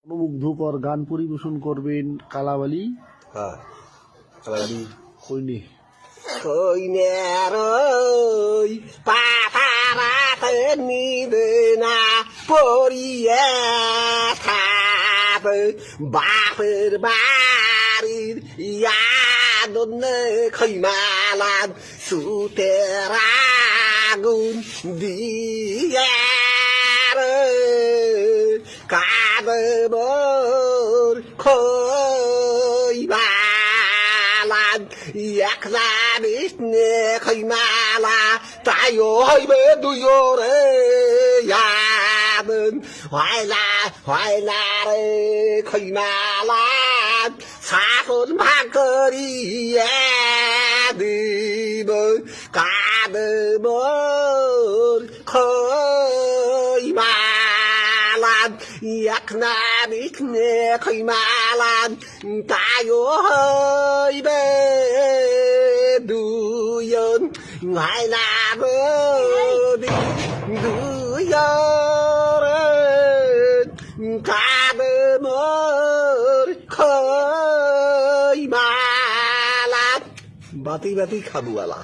মনোমুগ্ধকর গান পরিবেশন করবেন কালাবালি। হ্যাঁ, কালাবালি কইনি কইনেরই পাতারাতে নিদে না পড়িয়ে থাকে বাপের বাড়ির ইয়াদনে খৈমালান সুতের আগুন দিয়ে কাদবর খৈমালান এক জানিস নে খৈমালা তাই হইবে দুয়ো রে ইয়াদন হয়লা রে খৈমালান সাফন ভাগ করিয়ে দিব কাদবর খৈমালান এক নাবিক নে খৈমালান তাইও হইবে দুয়ন হাইলা দুয়ন কাদবর খৈমালান বাতি বাতি খাবুয়ালা।